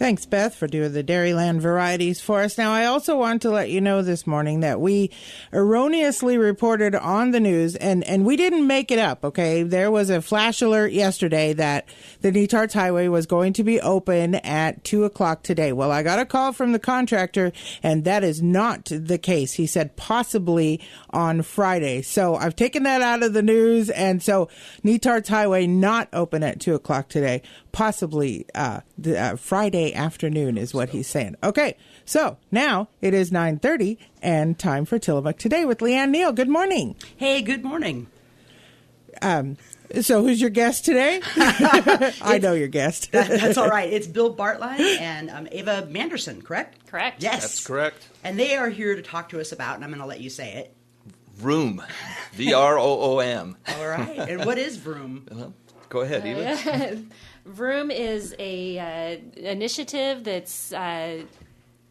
Thanks, Beth, for doing the Dairyland varieties for us. Now, I also want to let you know this morning that we erroneously reported on the news, and we didn't make it up, okay? There was a flash alert yesterday that the Netarts Highway was going to be open at 2 o'clock today. Well, I got a call from the contractor, and that is not the case. He said possibly on Friday. So I've taken that out of the news, and so Netarts Highway not open at 2 o'clock today. Possibly Friday afternoon is what he's saying. Okay, so now it is 9:30 and time for Tillamook Today with LeeAnn Neal. Good morning. Hey, good morning. So who's your guest today? I know your guest. That's all right. It's Bill Baertlein and Ava Manderson, correct? Correct. Yes. That's correct. And they are here to talk to us about, and I'm going to let you say it. VROOM. VROOM. All right. And what is VROOM? Go ahead, Eva. VROOM is a initiative that's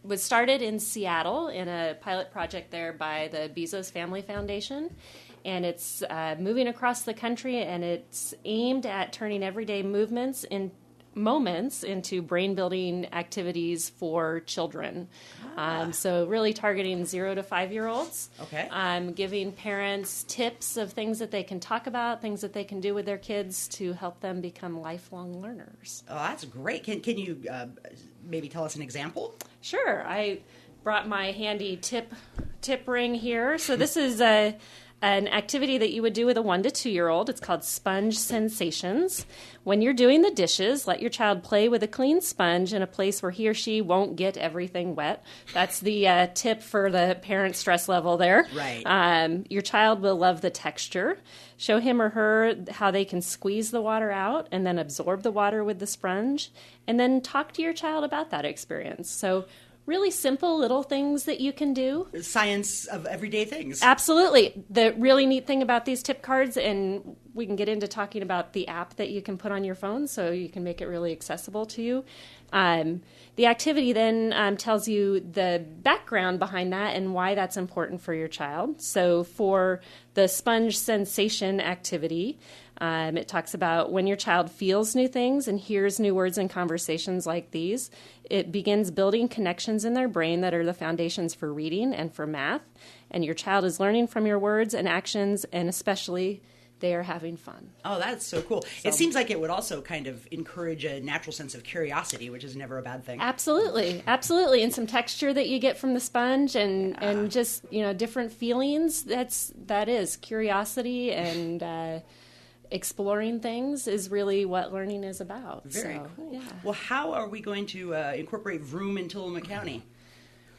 was started in Seattle in a pilot project there by the Bezos Family Foundation, and it's moving across the country, and it's aimed at turning everyday moments into brain-building activities for children. So really targeting 0 to 5-year-olds. Okay. Giving parents tips of things that they can talk about, things that they can do with their kids to help them become lifelong learners. Oh, that's great. Can you maybe tell us an example? Sure. I brought my handy tip ring here. So this is an activity that you would do with a 1 to 2-year-old. It's called Sponge Sensations. When you're doing the dishes, let your child play with a clean sponge in a place where he or she won't get everything wet. That's the tip for the parent stress level there. Right. Your child will love the texture. Show him or her how they can squeeze the water out and then absorb the water with the sponge. And then talk to your child about that experience. So really simple little things that you can do. Science of everyday things. Absolutely. The really neat thing about these tip cards, and we can get into talking about the app that you can put on your phone so you can make it really accessible to you. The activity then tells you the background behind that and why that's important for your child. So for the sponge sensation activity, it talks about when your child feels new things and hears new words in conversations like these, it begins building connections in their brain that are the foundations for reading and for math. And your child is learning from your words and actions, and especially they are having fun. Oh, that's so cool. It seems like it would also kind of encourage a natural sense of curiosity, which is never a bad thing. Absolutely. Absolutely. And some texture that you get from the sponge and just, different feelings. That is curiosity and exploring things is really what learning is about. Very cool. Yeah. Well, how are we going to incorporate VROOM in Tillamook County?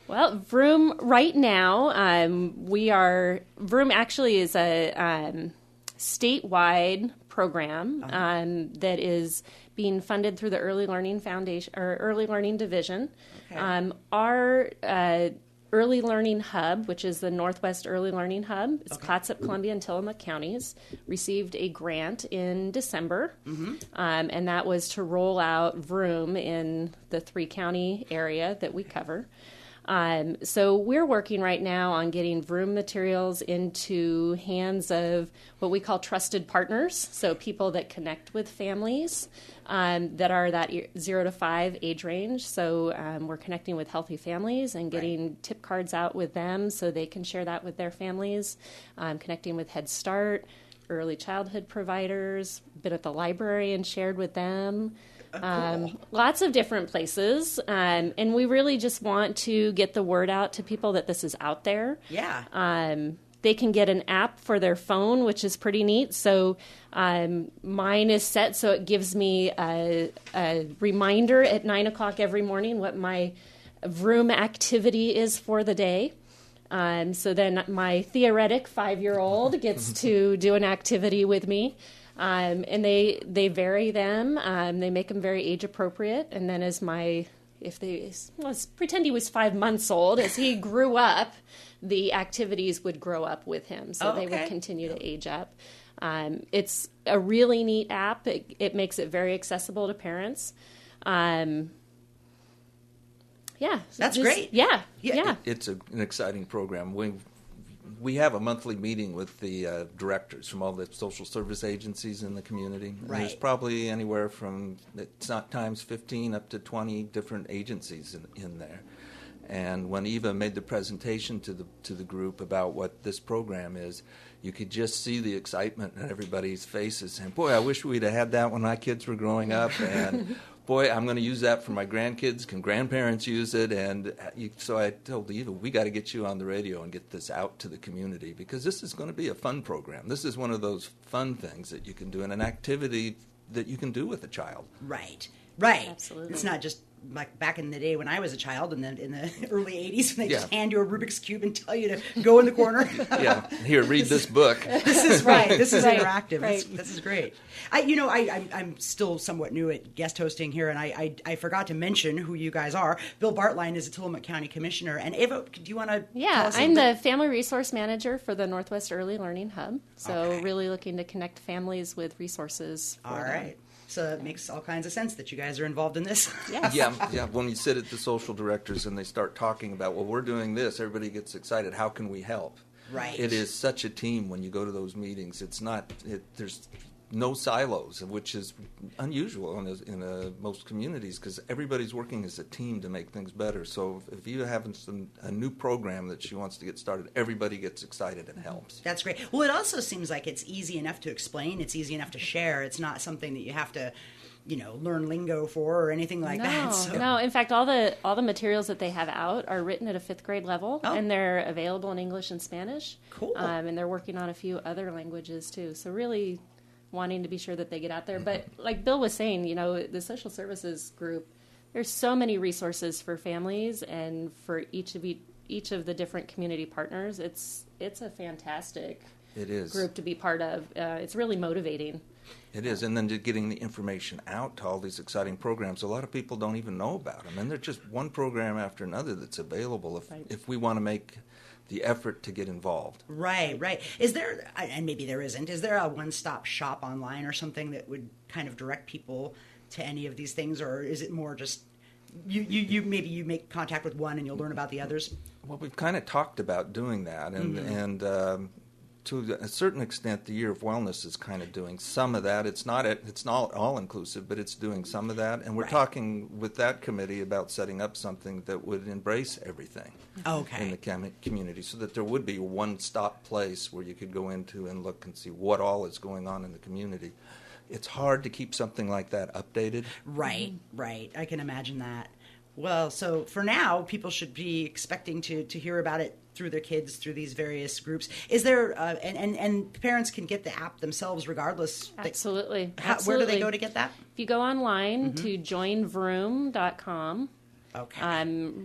Well, VROOM right now, VROOM actually is a statewide program that is being funded through the Early Learning Foundation or Early Learning Division. Okay. Our Early Learning Hub, which is the Northwest Early Learning Hub, it's Clatsop, Columbia, and Tillamook counties, received a grant in December, and that was to roll out VROOM in the 3-county area that we cover. So we're working right now on getting VROOM materials into hands of what we call trusted partners, so people that connect with families that are that 0 to 5 age range. So we're connecting with healthy families and getting tip cards out with them so they can share that with their families, connecting with Head Start, early childhood providers, been at the library and shared with them. Cool. Lots of different places, and we really just want to get the word out to people that this is out there. Yeah. They can get an app for their phone, which is pretty neat. So mine is set so it gives me a reminder at 9 o'clock every morning what my VROOM activity is for the day. So then my theoretic 5-year-old gets to do an activity with me. And they vary them. They make them very age appropriate. And then let's pretend he was 5 months old. As he grew up, the activities would grow up with him. So they would continue to age up. It's a really neat app. It makes it very accessible to parents. That's great. Yeah. It's an exciting program. we have a monthly meeting with the directors from all the social service agencies in the community. And there's probably anywhere from times 15 up to 20 different agencies in there. And when Eva made the presentation to the group about what this program is, you could just see the excitement in everybody's faces. And boy, I wish we'd have had that when my kids were growing up. And boy, I'm going to use that for my grandkids. Can grandparents use it? And so I told Eva, we got to get you on the radio and get this out to the community, because this is going to be a fun program. This is one of those fun things that you can do, and an activity that you can do with a child. Right. Absolutely. It's not just like back in the day when I was a child, and then in the early 80s when they just hand you a Rubik's Cube and tell you to go in the corner. Here, read this book. This is right. This is interactive. Right. This is great. I'm still somewhat new at guest hosting here, and I forgot to mention who you guys are. Bill Baertlein is a Tillamook County Commissioner. And Ava, do you want to tell us I'm the Family Resource Manager for the Northwest Early Learning Hub. So really looking to connect families with resources for them. Right. So it makes all kinds of sense that you guys are involved in this. Yes. Yeah. When you sit at the social directors and they start talking about, well, we're doing this, everybody gets excited. How can we help? Right. It is such a team when you go to those meetings. It's not. There's no silos, which is unusual in most communities, because everybody's working as a team to make things better. So if you have a new program that she wants to get started, everybody gets excited and helps. That's great. Well, it also seems like it's easy enough to explain. It's easy enough to share. It's not something that you have to, learn lingo for or anything like that. So. No. In fact, all the materials that they have out are written at a 5th grade level, and they're available in English and Spanish. Cool. And they're working on a few other languages too. So really wanting to be sure that they get out there. But like Bill was saying, the social services group, there's so many resources for families and for each of the different community partners. It's a fantastic group to be part of. It's really motivating. It is, and then getting the information out to all these exciting programs. A lot of people don't even know about them, and they're just one program after another that's available if we want to make the effort to get involved. Right. Is there, and maybe there isn't, is there a one-stop shop online or something that would kind of direct people to any of these things, or is it more just you make contact with one and you'll learn about the others? Well, we've kind of talked about doing that, and to a certain extent, the Year of Wellness is kind of doing some of that. It's not all inclusive, but it's doing some of that. And we're talking with that committee about setting up something that would embrace everything in the community, so that there would be a one-stop place where you could go into and look and see what all is going on in the community. It's hard to keep something like that updated. Right. I can imagine that. Well, so for now, people should be expecting to hear about it through their kids, through these various groups. Is there, and parents can get the app themselves regardless. Absolutely. Where do they go to get that? If you go online to joinvroom.com,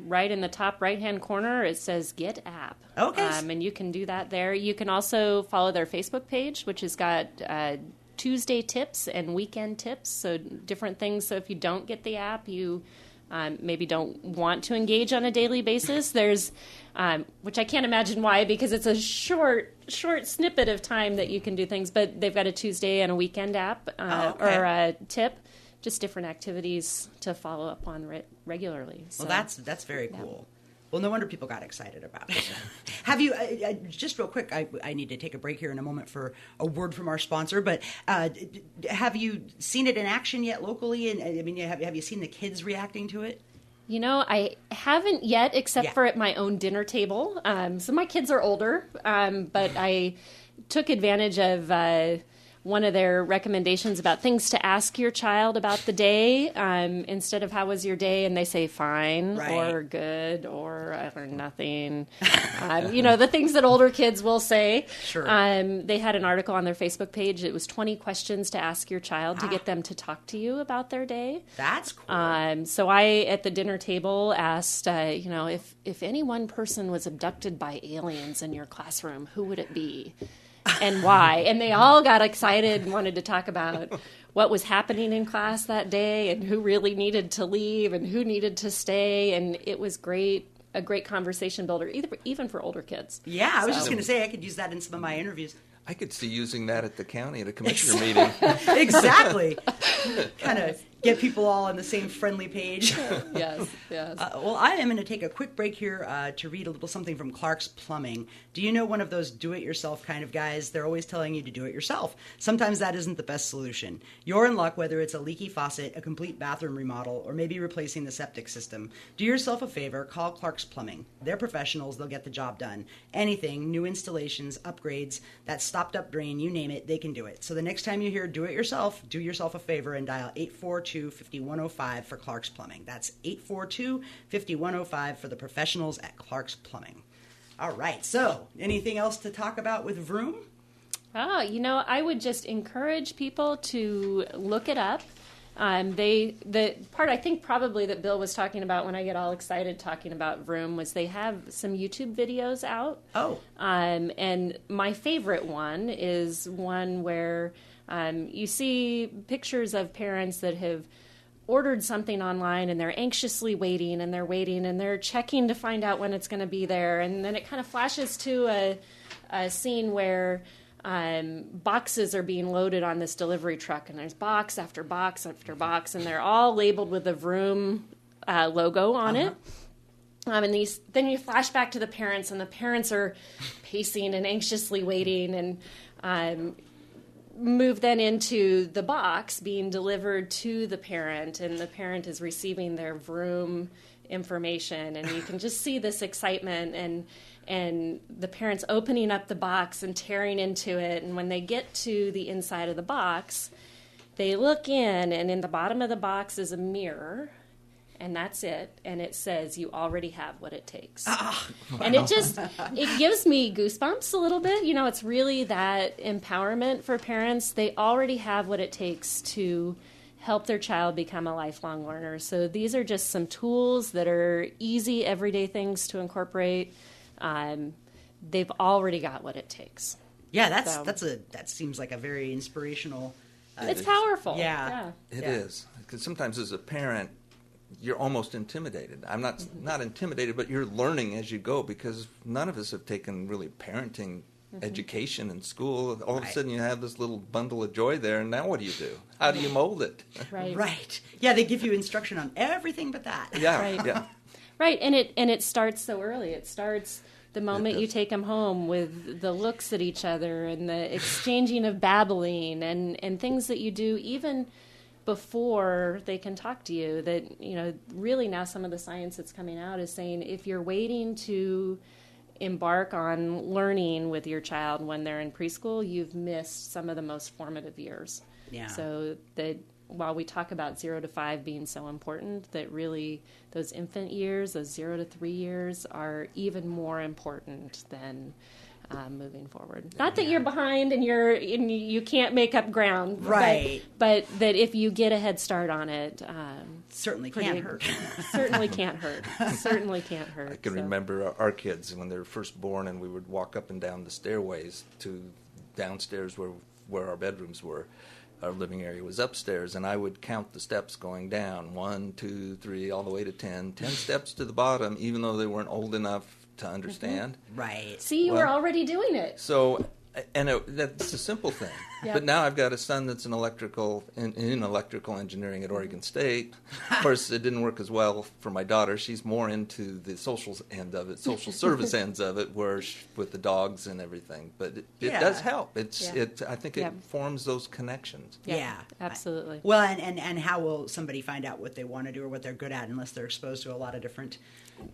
right in the top right-hand corner, it says Get App. Okay. And you can do that there. You can also follow their Facebook page, which has got Tuesday tips and weekend tips, so different things. So if you don't get the app, you maybe don't want to engage on a daily basis. There's, which I can't imagine why, because it's a short snippet of time that you can do things. But they've got a Tuesday and a weekend app or a tip, just different activities to follow up on regularly. So, well, that's very cool. Well, no wonder people got excited about it. Have you, just real quick, I need to take a break here in a moment for a word from our sponsor, but have you seen it in action yet locally? And I mean, have you seen the kids reacting to it? I haven't yet, except for at my own dinner table. So my kids are older, but I took advantage of one of their recommendations about things to ask your child about the day, instead of how was your day, and they say fine or good or nothing. The things that older kids will say. Sure. They had an article on their Facebook page. It was 20 questions to ask your child to get them to talk to you about their day. That's cool. So I, at the dinner table, asked, if any one person was abducted by aliens in your classroom, who would it be? And why? And they all got excited and wanted to talk about what was happening in class that day and who really needed to leave and who needed to stay. And it was a great conversation builder, even for older kids. Yeah, I was just going to say I could use that in some of my interviews. I could see using that at the county at a commissioner meeting. Exactly. Kind of get people all on the same friendly page. Yes. Well, I am going to take a quick break here to read a little something from Clark's Plumbing. Do you know one of those do-it-yourself kind of guys? They're always telling you to do it yourself. Sometimes that isn't the best solution. You're in luck whether it's a leaky faucet, a complete bathroom remodel, or maybe replacing the septic system. Do yourself a favor, call Clark's Plumbing. They're professionals, they'll get the job done. Anything, new installations, upgrades, that stopped-up drain, you name it, they can do it. So the next time you hear do it yourself, do yourself a favor and dial 842-5105 for Clark's Plumbing. That's 842-5105 for the professionals at Clark's Plumbing. All right, so anything else to talk about with VROOM? I would just encourage people to look it up. The part I think probably that Bill was talking about when I get all excited talking about VROOM was they have some YouTube videos out. Oh. And my favorite one is one where you see pictures of parents that have ordered something online and they're anxiously waiting and they're checking to find out when it's going to be there. And then it kind of flashes to a scene where boxes are being loaded on this delivery truck, and there's box after box after box, and they're all labeled with the VROOM logo on it. And then you flash back to the parents, and the parents are pacing and anxiously waiting, and move then into the box being delivered to the parent, and the parent is receiving their VROOM information, and you can just see this excitement and the parents opening up the box and tearing into it. And when they get to the inside of the box, they look in, and in the bottom of the box is a mirror, and that's it. And it says, you already have what it takes. Wow. And it gives me goosebumps a little bit. It's really that empowerment for parents. They already have what it takes to help their child become a lifelong learner. So these are just some tools that are easy, everyday things to incorporate. They've already got what it takes. Yeah, that seems like a very inspirational. It's powerful. Yeah. It is. Because sometimes as a parent, you're almost intimidated. I'm not intimidated, but you're learning as you go, because none of us have taken really parenting education in school. All of a sudden you have this little bundle of joy there, and now what do you do? How do you mold it? Right. Yeah, they give you instruction on everything but that. Yeah. Right. Yeah. Right, and it starts so early. It starts the moment you take them home with the looks at each other and the exchanging of babbling and things that you do even before they can talk to you. That, really now some of the science that's coming out is saying if you're waiting to embark on learning with your child when they're in preschool, you've missed some of the most formative years. Yeah. So that while we talk about 0 to 5 being so important, that really those infant years, those 0 to 3 years, are even more important than moving forward. Not that you're behind and you can't make up ground, right? But that if you get a head start on it, certainly can't hurt. Certainly can't hurt. Certainly can't hurt. I can remember our kids when they were first born, and we would walk up and down the stairways to downstairs where our bedrooms were. Our living area was upstairs, and I would count the steps going down, 1, 2, 3, all the way to 10 steps to the bottom, even though they weren't old enough to understand. Right. See, you were already doing it. So, and that's a simple thing. Yep. But now I've got a son that's in electrical engineering at Oregon State. Of course, it didn't work as well for my daughter. She's more into the social end of it, social service ends of it, with the dogs and everything. But it does help. I think it forms those connections. Yeah, absolutely. Well, and how will somebody find out what they want to do or what they're good at unless they're exposed to a lot of different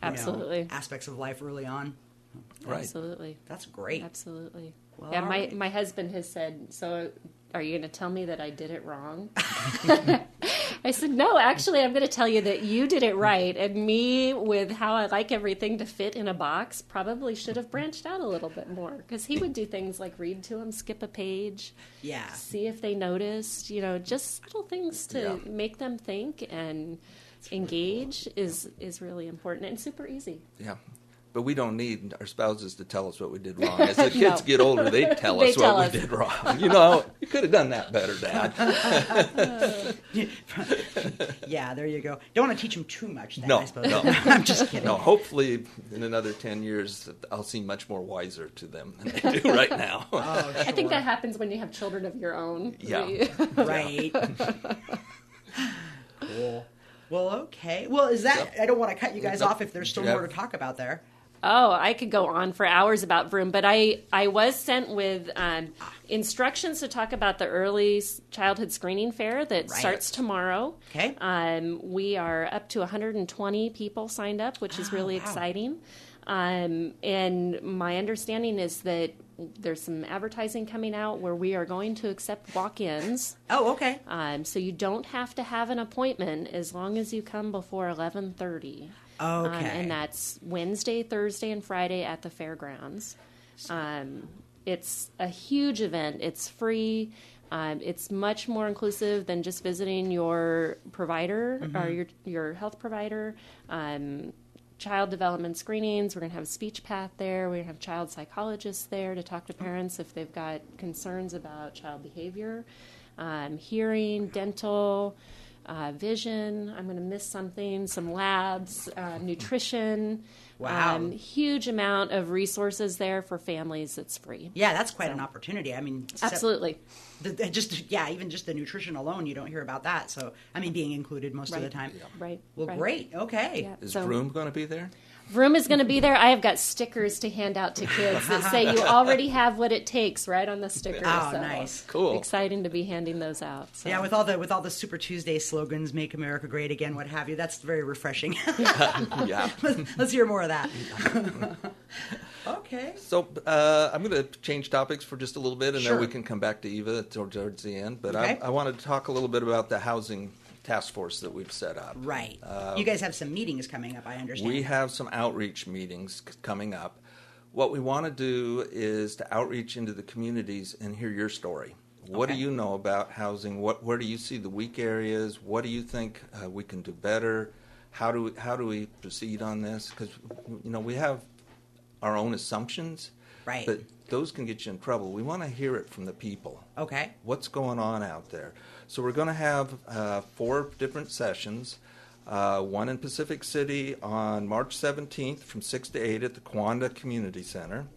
aspects of life early on? Right. Absolutely. That's great. Absolutely. Well, yeah, my husband has said, so are you going to tell me that I did it wrong? I said, no, actually, I'm going to tell you that you did it right. And me, with how I like everything to fit in a box, probably should have branched out a little bit more. Because he would do things like read to them, skip a page, see if they noticed, just little things to make them think and engage is really important and super easy. Yeah. But we don't need our spouses to tell us what we did wrong. As the kids get older, they tell us what we did wrong. You could have done that better, Dad. Yeah, there you go. Don't want to teach them too much, then, no, I suppose. No. I'm just kidding. No, hopefully in another 10 years, I'll seem much more wiser to them than I do right now. Oh, sure. I think that happens when you have children of your own. Yeah. Right. Well, okay. Well, is that? I don't want to cut you guys off if there's still more to talk about there. Oh, I could go on for hours about VROOM, but I was sent with instructions to talk about the early childhood screening fair that starts tomorrow. Okay. We are up to 120 people signed up, which is really exciting. And my understanding is that there's some advertising coming out where we are going to accept walk-ins. Oh, okay. So you don't have to have an appointment as long as you come before 11:30. Okay. And that's Wednesday, Thursday, and Friday at the fairgrounds. It's a huge event. It's free. It's much more inclusive than just visiting your provider or your health provider. Child development screenings. We're going to have a speech path there. We're going to have child psychologists there to talk to parents if they've got concerns about child behavior, hearing, dental, vision. I'm going to miss something, some labs, nutrition. Wow. Huge amount of resources there for families. It's free. Yeah, that's quite an opportunity. I mean, absolutely. Even just the nutrition alone, you don't hear about that. So, I mean, being included most of the time. Yeah. Right. Well, great. Okay. Yeah. Is VROOM going to be there? VROOM is going to be there. I have got stickers to hand out to kids that say you already have what it takes right on the sticker. Oh, so nice. Cool. Exciting to be handing those out. So. Yeah, with all the Super Tuesday slogans, "Make America Great Again," what have you. That's very refreshing. Yeah. Let's hear more of that. Okay. So I'm going to change topics for just a little bit, and Sure. then we can come back to Eva towards the end. But Okay. I wanted to talk a little bit about the housing task force that we've set up. Right. You guys have some meetings coming up, I understand. We have some outreach meetings coming up. What we want to do is to outreach into the communities and hear your story. What do you know about housing? Where do you see the weak areas? What do you think we can do better? How do we proceed on this? Because we have our own assumptions, Right. but those can get you in trouble. We want to hear it from the people. Okay. What's going on out there? So we're going to have 4 different sessions. One in Pacific City on March 17th from 6 to 8 at the Quanda Community Center.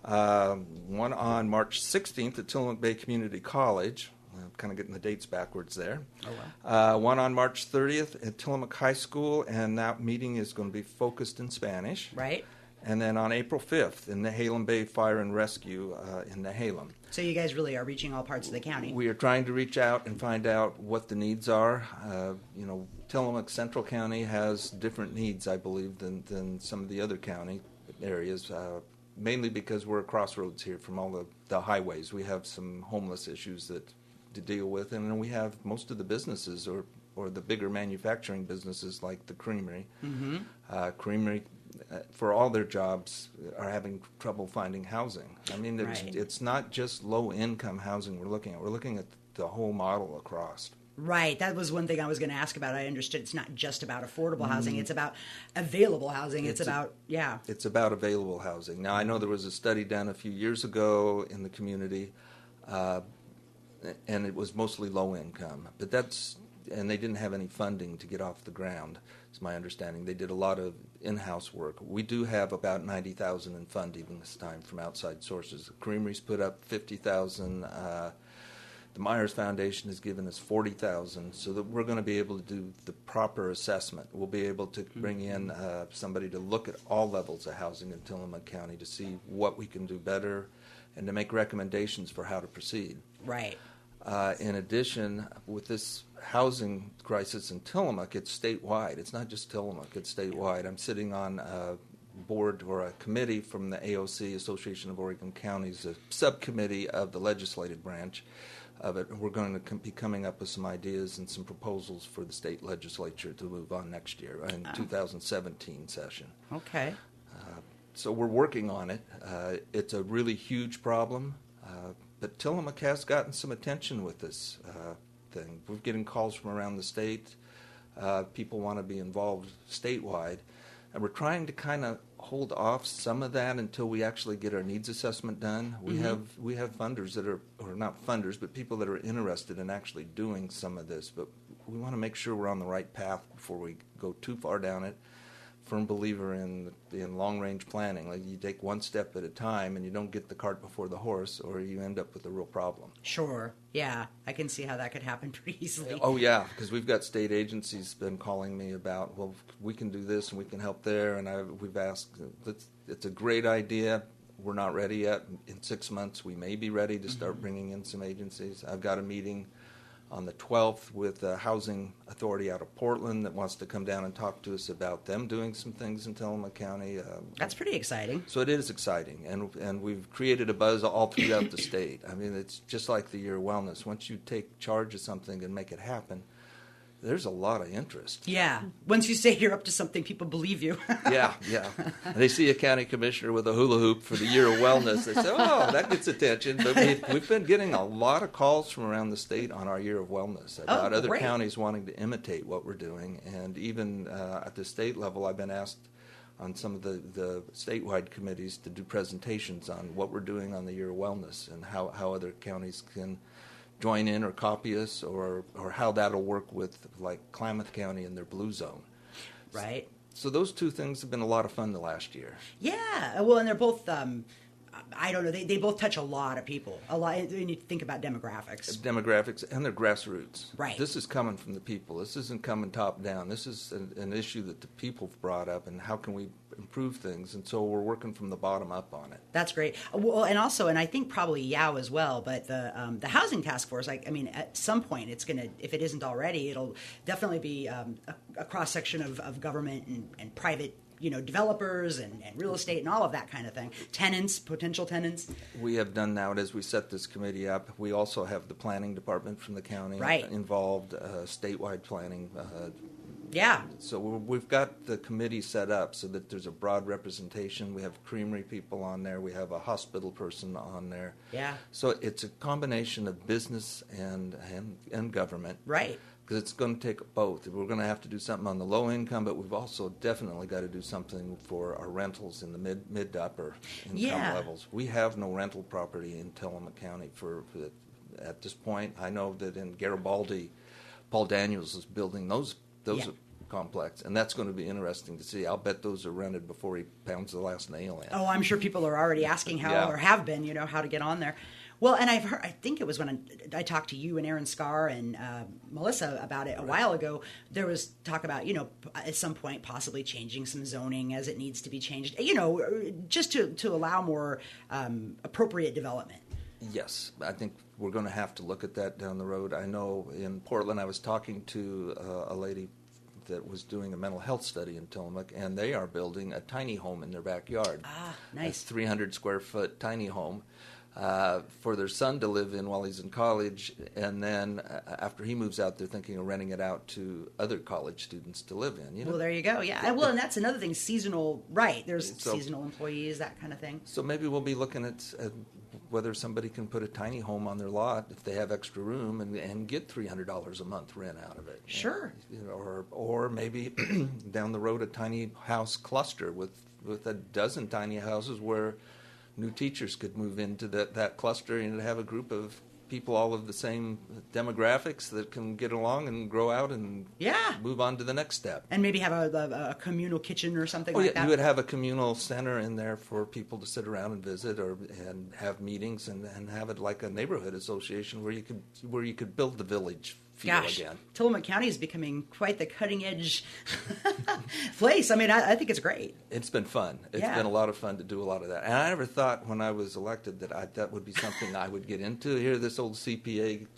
One on March 16th at Tillamook Bay Community College. I'm kind of getting the dates backwards there. Oh, wow. One on March 30th at Tillamook High School, and that meeting is going to be focused in Spanish. Right. And then on April 5th in the Halem Bay Fire and Rescue in the Halem. So you guys really are reaching all parts of the county. We are trying to reach out and find out what the needs are. Tillamook Central County has different needs, I believe, than some of the other county areas, mainly because we're a crossroads here from all the highways. We have some homeless issues to deal with, and then we have most of the businesses or the bigger manufacturing businesses like the creamery. Creamery, for all their jobs, are having trouble finding housing. I mean, it's not just low-income housing we're looking at. We're looking at the whole model across. Right. That was one thing I was going to ask about. I understood it's not just about affordable housing. It's about available housing. It's about available housing. Now, I know there was a study done a few years ago in the community, and it was mostly low income. But and they didn't have any funding to get off the ground, is my understanding. They did a lot of in-house work. We do have about $90,000 in funding this time from outside sources. The Creamery's put up $50,000. The Myers Foundation has given us $40,000, so that we're going to be able to do the proper assessment. We'll be able to bring in somebody to look at all levels of housing in Tillamook County to see what we can do better and to make recommendations for how to proceed. Right. In addition, with this housing crisis in Tillamook, it's statewide. It's not just Tillamook, it's statewide. I'm sitting on a board or a committee from the AOC, Association of Oregon Counties, a subcommittee of the legislative branch of it. We're going to be coming up with some ideas and some proposals for the state legislature to move on next year in 2017 session. Okay. So we're working on it. It's a really huge problem, but Tillamook has gotten some attention with this thing. We're getting calls from around the state. People want to be involved statewide, and we're trying to kind of hold off some of that until we actually get our needs assessment done. We have funders that are, or not funders, but people that are interested in actually doing some of this. But we want to make sure we're on the right path before we go too far down it. firm believer in long-range planning. Like, you take one step at a time, and you don't get the cart before the horse, or you end up with a real problem. Sure. Yeah, I can see how that could happen pretty easily. Oh, yeah, because we've got state agencies been calling me about, well, we can do this and we can help there, and we've asked, it's a great idea. We're not ready yet. In 6 months, we may be ready to start bringing in some agencies. I've got a meeting on the 12th with the Housing Authority out of Portland that wants to come down and talk to us about them doing some things in Tillamook County. That's pretty exciting. So it is exciting, and we've created a buzz all throughout the state. I mean, it's just like the Year of Wellness. Once you take charge of something and make it happen, there's a lot of interest. Yeah. Once you say you're up to something, people believe you. Yeah. They see a county commissioner with a hula hoop for the Year of Wellness. They say, oh, that gets attention. But we've been getting a lot of calls from around the state on our Year of Wellness about other counties wanting to imitate what we're doing. And even at the state level, I've been asked on some of the statewide committees to do presentations on what we're doing on the Year of Wellness and how other counties can join in or copy us, or how that'll work with, like, Klamath County and their blue zone. Right. So those two things have been a lot of fun the last year. Yeah. Well, and they're both, I don't know, they both touch a lot of people. A lot when you think about demographics. Demographics, and they're grassroots. Right. This is coming from the people. This isn't coming top down. This is an issue that the people have brought up, and how can we improve things? And so we're working from the bottom up on it. That's great. Well, and also, and I think probably YOW as well, but the housing task force, I mean, at some point it's going to, if it isn't already, it'll definitely be a cross-section of government and private, developers and real estate and all of that kind of thing. Tenants, potential tenants. We have done now, as we set this committee up, we also have the planning department from the county involved, statewide planning. Yeah. So we've got the committee set up so that there's a broad representation. We have creamery people on there. We have a hospital person on there. Yeah. So it's a combination of business and government. Right. Because it's going to take both. We're going to have to do something on the low income, but we've also definitely got to do something for our rentals in the mid to upper income levels. We have no rental property in Tillamook County at this point. I know that in Garibaldi, Paul Daniels is building those complex, and that's going to be interesting to see. I'll bet those are rented before he pounds the last nail in. Oh, I'm sure people are already asking how, or have been, how to get on there. Well, and I've heard, I think it was when I talked to you and Aaron Scarr and Melissa about it a while ago, there was talk about, at some point possibly changing some zoning as it needs to be changed, just to allow more appropriate development. Yes, I think we're going to have to look at that down the road. I know in Portland I was talking to a lady that was doing a mental health study in Tillamook, and they are building a tiny home in their backyard. Ah, nice. A 300-square-foot tiny home for their son to live in while he's in college, and then after he moves out, they're thinking of renting it out to other college students to live in. Well, there you go, yeah. Well, and that's another thing, seasonal, right, there's seasonal employees, that kind of thing. So maybe we'll be looking at whether somebody can put a tiny home on their lot if they have extra room and get $300 a month rent out of it. Sure. Or maybe down the road a tiny house cluster with a dozen tiny houses where new teachers could move into that cluster and have a group of people all of the same demographics that can get along and grow out and move on to the next step. And maybe have a communal kitchen or something like that. You would have a communal center in there for people to sit around and visit and have meetings and have it like a neighborhood association where you could build the village feel again. Tillamook County is becoming quite the cutting-edge place. I mean, I think it's great. It's been fun. It's been a lot of fun to do a lot of that. And I never thought when I was elected that would be something I would get into. Here, this old CPA,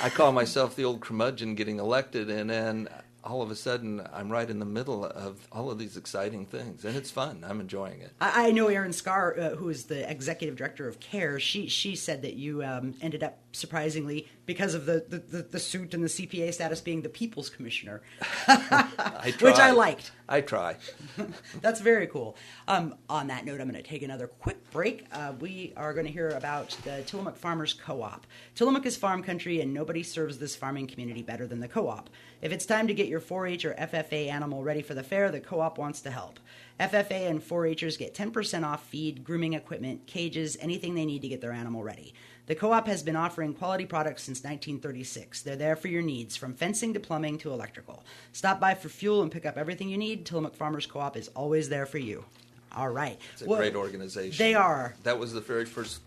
I call myself the old curmudgeon getting elected, and then all of a sudden I'm right in the middle of all of these exciting things, and it's fun. I'm enjoying it. I know Erin Scarr, who is the executive director of CARE, she said that you ended up, surprisingly, because of the suit and the CPA status, being the People's Commissioner, which I liked. I try. That's very cool. On that note, I'm going to take another quick break. We are going to hear about the Tillamook Farmers Co-op. Tillamook is farm country, and nobody serves this farming community better than the co-op. If it's time to get your 4-H or FFA animal ready for the fair, the co-op wants to help. FFA and 4-Hers get 10% off feed, grooming equipment, cages, anything they need to get their animal ready. The co-op has been offering quality products since 1936. They're there for your needs, from fencing to plumbing to electrical. Stop by for fuel and pick up everything you need. Tillamook Farmers Co-op is always there for you. All right. It's a great organization. They are. That was the very first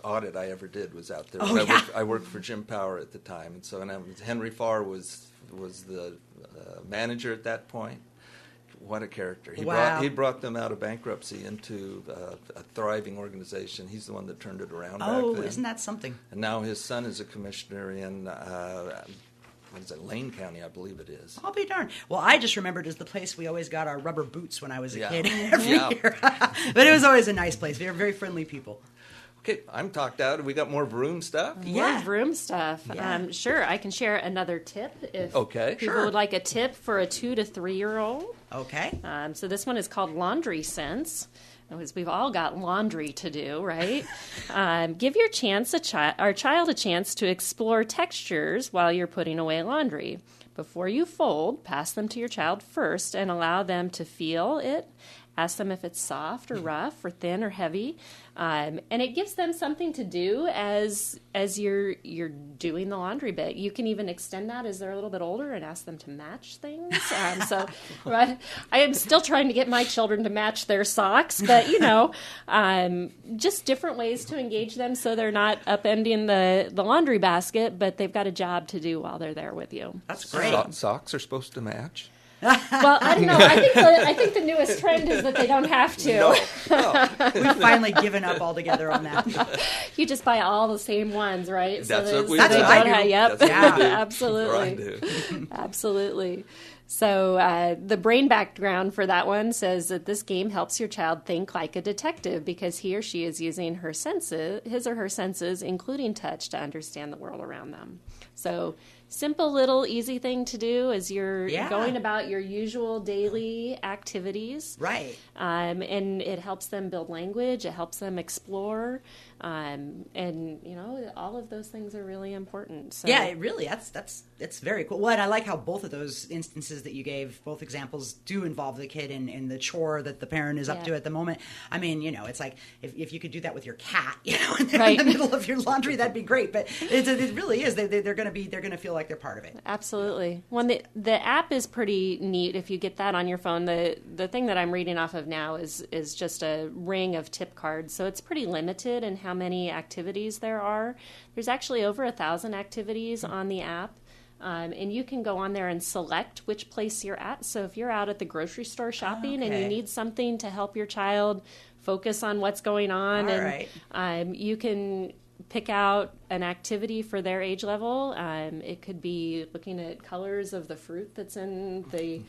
audit I ever did was out there. Oh, I worked for Jim Power at the time, and so Henry Farr was the manager at that point. What a character! He brought them out of bankruptcy into a thriving organization. He's the one that turned it around. back then. Isn't that something? And now his son is a commissioner in what is it, Lane County, I believe it is. I'll be darned. Well, I just remembered as the place we always got our rubber boots when I was a kid every year. But it was always a nice place. They were very friendly people. Okay, I'm talked out. We got more VROOM stuff? More VROOM stuff. Yeah. Sure, I can share another tip if people would like a tip for a 2 to 3 year old. Okay. So this one is called Laundry Sense. Because we've all got laundry to do, right? Give your child a chance to explore textures while you're putting away laundry. Before you fold, pass them to your child first and allow them to feel it. Ask them if it's soft or rough or thin or heavy. And it gives them something to do as you're doing the laundry bit. You can even extend that as they're a little bit older and ask them to match things. I am still trying to get my children to match their socks, but just different ways to engage them so they're not upending the laundry basket, but they've got a job to do while they're there with you. That's great. Socks are supposed to match? Well, I don't know. I think the newest trend is that they don't have to. No. We've finally given up altogether on that. You just buy all the same ones, right? That's what what I do. Yep. That's what we do. Absolutely. That's what I do. Absolutely. So the brain background for that one says that this game helps your child think like a detective because he or she is using his or her senses, including touch, to understand the world around them. So simple little easy thing to do as you're going about your usual daily activities. Right. And it helps them build language. It helps them explore. And all of those things are really important. So. Yeah, it really, that's very cool. Well, and I like how both of those instances that you gave, both examples do involve the kid in the chore that the parent is up to at the moment. I mean, it's like if you could do that with your cat, and they're in the middle of your laundry, that'd be great. But it really is. They're going to feel like they're part of it. Absolutely. The app is pretty neat if you get that on your phone. The thing that I'm reading off of now is just a ring of tip cards, so it's pretty limited in how many activities there are. There's actually over 1,000 activities on the app. And you can go on there and select which place you're at. So if you're out at the grocery store shopping and you need something to help your child focus on what's going on, you can pick out an activity for their age level. It could be looking at colors of the fruit that's in the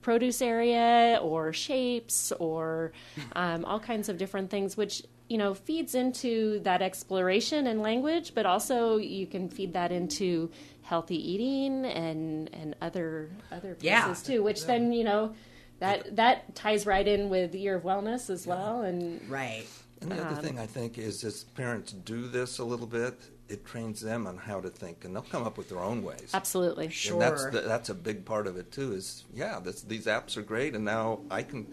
produce area, or shapes, or all kinds of different things, which feeds into that exploration and language, but also you can feed that into healthy eating and other places too, which then that ties right in with Year of Wellness as well. And And the other thing I think is, as parents do this a little bit, it trains them on how to think, and they'll come up with their own ways. Absolutely. Sure. And that's a big part of it too. Is these apps are great, and now I can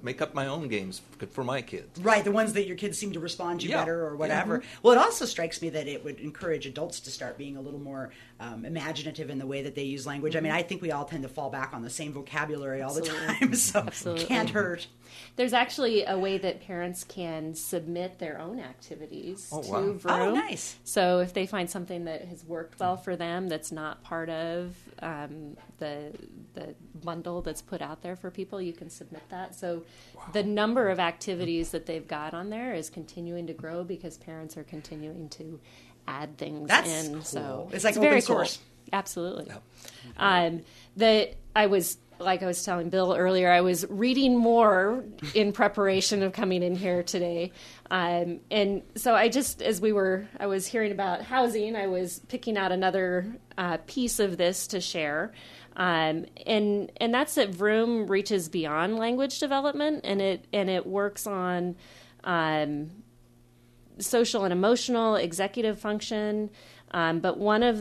make up my own games for my kids. Right, the ones that your kids seem to respond to better or whatever. Well, it also strikes me that it would encourage adults to start being a little more imaginative in the way that they use language. I mean, I think we all tend to fall back on the same vocabulary all the time, so it can't hurt. There's actually a way that parents can submit their own activities to VROOM. Oh, nice. So if they find something that has worked well for them that's not part of the bundle that's put out there for people, you can submit that. So the number of activities that they've got on there is continuing to grow because parents are continuing to add things in. Cool. So it's like very open source. Cool. Absolutely. Yep. Like I was telling Bill earlier, I was reading more in preparation of coming in here today. And so I was hearing about housing, I was picking out another piece of this to share. And that's that VROOM reaches beyond language development, and it works on social and emotional, executive function, But one of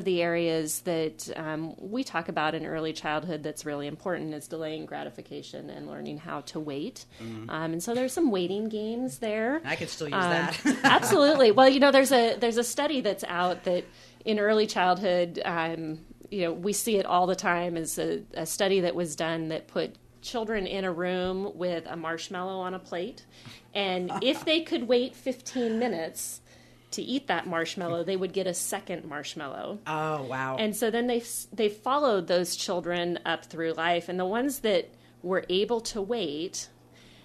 the areas that we talk about in early childhood that's really important is delaying gratification and learning how to wait. And so there's some waiting games there. I could still use that. Absolutely. Well, there's a study that's out that in early childhood, we see it all the time. Is a study that was done that put children in a room with a marshmallow on a plate, and if they could wait 15 minutes to eat that marshmallow, they would get a second marshmallow. Oh, wow. And so then they followed those children up through life, and the ones that were able to wait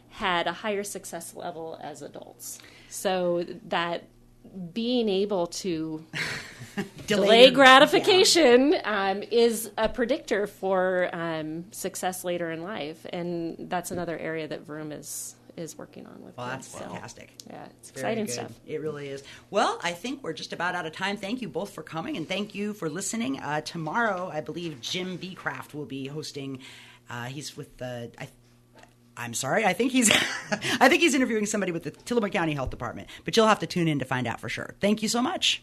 had a higher success level as adults. So that being able to delay gratification is a predictor for success later in life, and that's another area that VROOM is working on with. Well, that's kids, fantastic. Yeah, it's exciting Very good. stuff. It really is. Well, I think we're just about out of time. Thank you both for coming, and thank you for listening. Tomorrow, I believe Jim Beecraft will be hosting. He's with the. I'm sorry. I think he's interviewing somebody with the Tillamook County Health Department, but you'll have to tune in to find out for sure. Thank you so much.